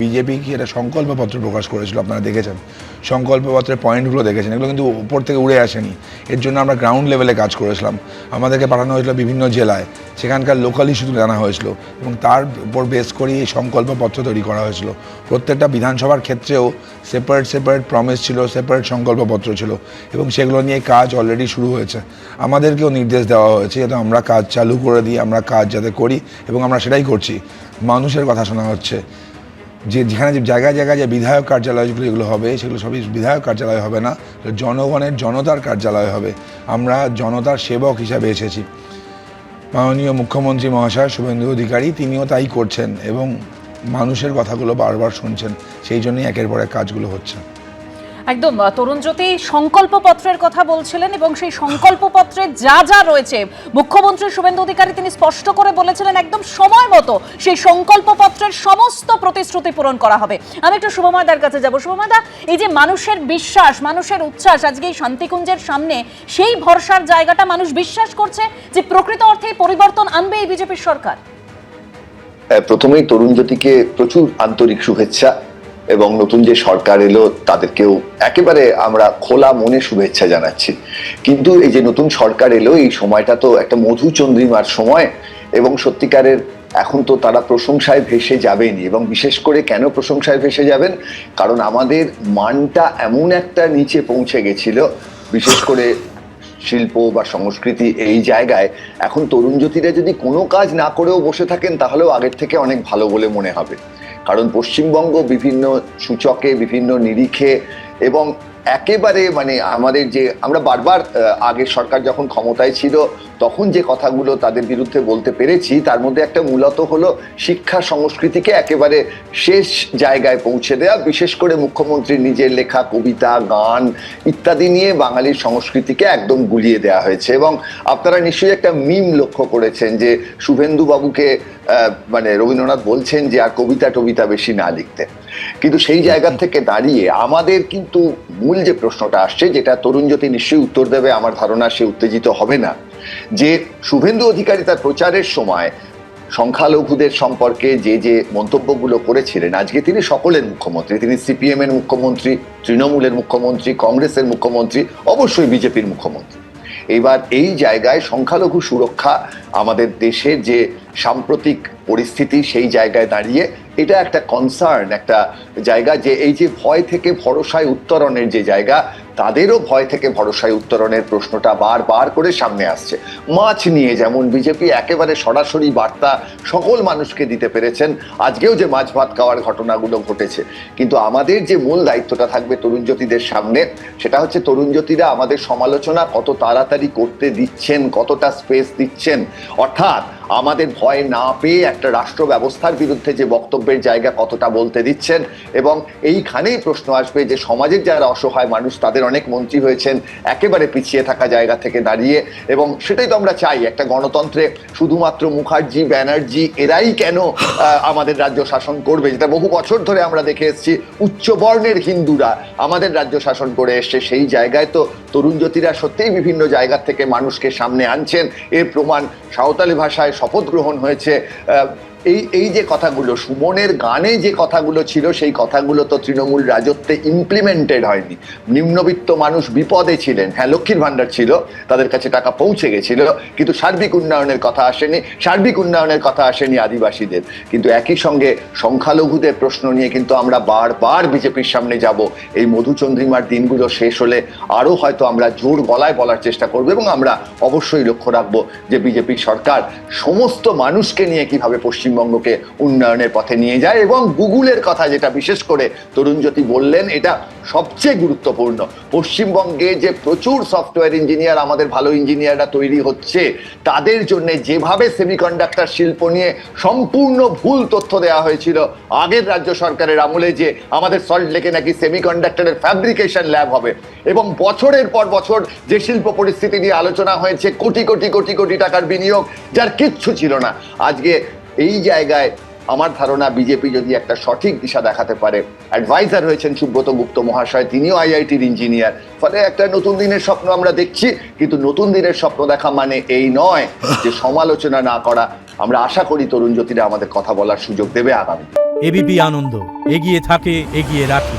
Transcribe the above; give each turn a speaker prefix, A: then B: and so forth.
A: BJP কি একটা সংকল্পপত্র প্রকাশ করেছিল, আপনারা দেখেছেন সংকল্পপত্রের পয়েন্টগুলো দেখেছেন, এগুলো কিন্তু উপর থেকে উড়ে আসেনি। এর জন্য আমরা গ্রাউন্ড লেভেলে কাজ করেছিলাম, আমাদেরকে পাঠানো হয়েছিল বিভিন্ন জেলায়, সেখানকার লোকাল ইস্যু তুলে আনা হয়েছিল এবং তার উপর বেস করেই এই সংকল্পপত্র তৈরি করা হয়েছিল। প্রত্যেকটা বিধানসভার ক্ষেত্রেও সেপারেট প্রমিস ছিল, সেপারেট সংকল্পপত্র ছিল এবং সেগুলো নিয়ে কাজ অলরেডি শুরু হয়েছে। আমাদেরকেও নির্দেশ দেওয়া হয়েছে যাতে আমরা কাজ চালু করে দিই, আমরা কাজ যাতে করি এবং আমরা সেটাই করছি। মানুষের কথা শোনা হচ্ছে, যেখানে যে জায়গায় যে বিধায়ক কার্যালয়গুলো এগুলো হবে, সেগুলো সবই বিধায়ক কার্যালয় হবে না, জনতার কার্যালয় হবে। আমরা জনতার সেবক হিসাবে এসেছি। মাননীয় মুখ্যমন্ত্রী মহাশয় শুভেন্দু অধিকারী তিনিও তাই করছেন এবং মানুষের কথাগুলো বারবার শুনছেন, সেই জন্যই একের পর এক কাজগুলো হচ্ছে।
B: একদম তরুণজ্যোতি সংকল্পপত্রের কথা বলছিলেন এবং সেই সংকল্পপত্রে যা রয়েছে মুখ্যমন্ত্রী শুভেন্দু অধিকারী তিনি স্পষ্ট করে বলেছিলেন একদম সময় মতো সেই সংকল্পপত্রের সমস্ত প্রতিশ্রুতি পূরণ করা হবে। আমি একটু শুভময়দার কাছে যাব। শুভময়দা, এই যে মানুষের বিশ্বাস, মানুষের উচ্ছ্বাস, আজকে এই শান্তিকুঞ্জের সামনে সেই ভরসার জায়গাটা মানুষ বিশ্বাস করছে যে প্রকৃত অর্থেই পরিবর্তন আনবে এই বিজেপির সরকার।
C: প্রথমেই তরুণজ্যোতিকে প্রচুর আন্তরিক শুভেচ্ছা এবং নতুন যে সরকার এলো তাদেরকেও একেবারে আমরা খোলা মনে শুভেচ্ছা জানাচ্ছি। কিন্তু এই যে নতুন সরকার এলো, এই সময়টা তো একটা মধুচন্দ্রিমার সময় এবং সত্যিকারের এখন তো তারা প্রশংসায় ভেসে যাবেনই। এবং বিশেষ করে কেন প্রশংসায় ভেসে যাবেন, কারণ আমাদের মানটা এমন একটা নিচে পৌঁছে গেছিল, বিশেষ করে শিল্প বা সংস্কৃতি এই জায়গায় এখন তরুণজ্যোতিরা যদি কোনো কাজ না করেও বসে থাকেন তাহলেও আগের থেকে অনেক ভালো বলে মনে হবে। কারণ পশ্চিমবঙ্গ বিভিন্ন সূচকে, বিভিন্ন নিরিখে এবং একেবারে মানে আমাদের যে আমরা বারবার আগের সরকার যখন ক্ষমতায় ছিল তখন যে কথাগুলো তাদের বিরুদ্ধে বলতে পেরেছি, তার মধ্যে একটা মূলত হলো শিক্ষা সংস্কৃতিকে একেবারে শেষ জায়গায় পৌঁছে দেওয়া। বিশেষ করে মুখ্যমন্ত্রীর নিজের লেখা কবিতা, গান ইত্যাদি নিয়ে বাঙালির সংস্কৃতিকে একদম গুলিয়ে দেওয়া হয়েছে। এবং আপনারা নিশ্চয়ই একটা মিম লক্ষ্য করেছেন যে শুভেন্দু বাবুকে মানে রবীন্দ্রনাথ বলছেন যে আর কবিতা বেশি না লিখতে। কিন্তু সেই জায়গা থেকে দাঁড়িয়ে আমাদের কিন্তু মূল যে প্রশ্নটা আসছে, যেটা তরুণজ্যোতি নিশ্চয়ই উত্তর দেবে, আমার ধারণা সে উত্তেজিত হবে না, যে শুভেন্দু অধিকারী তার প্রচারের সময় সংখ্যালঘুদের সম্পর্কে যে মন্তব্যগুলো করেছিলেন, আজকে তিনি সকলের মুখ্যমন্ত্রী, তিনি সিপিএম এর মুখ্যমন্ত্রী, তৃণমূলের মুখ্যমন্ত্রী, কংগ্রেসের মুখ্যমন্ত্রী, অবশ্যই বিজেপির মুখ্যমন্ত্রী। এবার এই জায়গায় সংখ্যালঘু সুরক্ষা আমাদের দেশের যে সাম্প্রতিক পরিস্থিতি, সেই জায়গায় দাঁড়িয়ে এটা একটা কনসার্ন, একটা জায়গা যে এই যে ভয় থেকে ভরসায় উত্তরণের যে জায়গা, তাদেরও ভয় থেকে ভরসায় উত্তরণের প্রশ্নটা বারবার করে সামনে আসছে। মাছ নিয়ে যেমন বিজেপি একেবারে সরাসরি বার্তা সকল মানুষকে দিতে পেরেছেন, আজকেও যে মাছ ভাত খাওয়ার ঘটনাগুলো ঘটেছে। কিন্তু আমাদের যে মূল দায়িত্বটা থাকবে তরুণজ্যোতিদের সামনে, সেটা হচ্ছে তরুণজ্যোতিরা আমাদের সমালোচনা কত তাড়াতাড়ি করতে দিচ্ছেন, কতটা স্পেস দিচ্ছেন, অর্থাৎ আমাদের ভয় না পেয়ে একটা রাষ্ট্র ব্যবস্থার বিরুদ্ধে যে বক্তব্যের জায়গা কতটা বলতে দিচ্ছেন। এবং এইখানেই প্রশ্ন আসবে যে সমাজের যারা অসহায় মানুষ, তাদের অনেক মন্ত্রী হয়েছেন একেবারে পিছিয়ে থাকা জায়গা থেকে দাঁড়িয়ে, এবং সেটাই তো আমরা চাই একটা গণতন্ত্রে শুধুমাত্র মুখার্জি, ব্যানার্জি এরাই কেন আমাদের রাজ্য শাসন করবে, যেটা বহু বছর ধরে আমরা দেখে এসেছি উচ্চ বর্ণের হিন্দুরা আমাদের রাজ্য শাসন করে এসছে। সেই জায়গায় তো তরুণজ্যোতিরা সত্যিই বিভিন্ন জায়গা থেকে মানুষকে সামনে আনছেন। এর প্রমাণ সাঁওতালি ভাষায় শপথ গ্রহণ হয়েছে। এই যে কথাগুলো সুমনের গানে যে কথাগুলো ছিল, সেই কথাগুলো তো তৃণমূল রাজত্বে ইমপ্লিমেন্টেড হয়নি। নিম্নবিত্ত মানুষ বিপদে ছিলেন, হ্যাঁ লক্ষ্মীর ভান্ডার ছিল, তাদের কাছে টাকা পৌঁছে গেছিল, কিন্তু সার্বিক উন্নয়নের কথা আসেনি, সার্বিক উন্নয়নের কথা আসেনি আদিবাসীদের। কিন্তু একই সঙ্গে সংখ্যালঘুদের প্রশ্ন নিয়ে কিন্তু আমরা বারবার বিজেপির সামনে যাব। এই মধুচন্দ্রিমার দিনগুলো শেষ হলে আরও হয়তো আমরা জোর গলায় বলার চেষ্টা করব এবং আমরা অবশ্যই লক্ষ্য রাখবো যে বিজেপির সরকার সমস্ত মানুষকে নিয়ে কিভাবে পশ্চিমবঙ্গকে উন্নয়নের পথে নিয়ে যায়। এবং গুগলের কথা যেটা বিশেষ করে তরুণজ্যোতি বললেন, এটা সবচেয়ে গুরুত্বপূর্ণ। পশ্চিমবঙ্গে যে প্রচুর সফটওয়্যার ইঞ্জিনিয়ার, আমাদের ভালো ইঞ্জিনিয়াররা তৈরি হচ্ছে, তাদের জন্য যেভাবে সেমিকন্ডাক্টর শিল্প নিয়ে সম্পূর্ণ ভুল তথ্য দেওয়া হয়েছিল আগের রাজ্য সরকারের আমলে, যে আমাদের সল্টলেকে নাকি সেমিকন্ডাক্টরের ফ্যাব্রিকেশন ল্যাব হবে, এবং বছরের পর বছর যে শিল্প পরিস্থিতি নিয়ে আলোচনা হয়েছে, কোটি কোটি কোটি কোটি টাকার বিনিয়োগ, যার কিচ্ছু ছিল না। আজকে এই জায়গায় আমার ধারণা বিজেপি যদি একটা সঠিক দিশা দেখাতে পারে, অ্যাডভাইজার হয়েছেন সুব্রত গুপ্ত মহাশয়, তিনিও আইআইটির ইঞ্জিনিয়ার, ফলে একটা নতুন দিনের স্বপ্ন আমরা দেখছি। কিন্তু নতুন দিনের স্বপ্ন দেখা মানে এই নয় যে সমালোচনা না করা। আমরা আশা করি তরুণজ্যোতিরা আমাদের কথা বলার সুযোগ দেবে আগামী।
D: এবিপি আনন্দ, এগিয়ে থাকে, এগিয়ে রাখে।